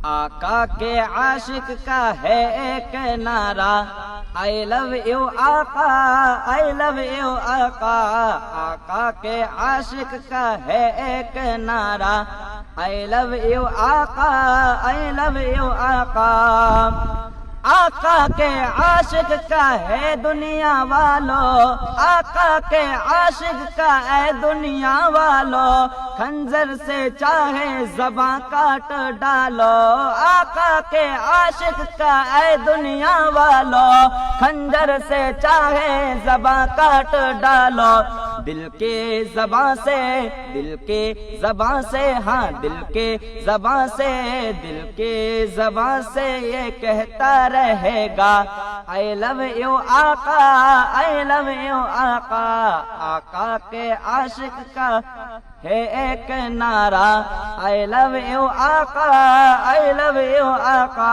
آقا کے عاشق کا ہے ایک نعرہ I love you آقا I love you آقا آقا کے عاشق کا ہے ایک نعرہ I love you آقا I love you آقا آقا کے عاشق کا ہے دنیا والو آقا کے عاشق کا ہے دنیا والو خنجر سے چاہے زباں کاٹ ڈالو آقا کے عاشق کا ہے دنیا والو خنجر سے چاہے زباں کاٹ ڈالو دل کے زباں سے دل کے زباں سے ہاں دل کے زباں سے دل کے زباں سے یہ کہتا رہے گا I love you آقا I love you آقا آقا کے عاشق کا ہے ایک نعرہ I love you آقا I love you آقا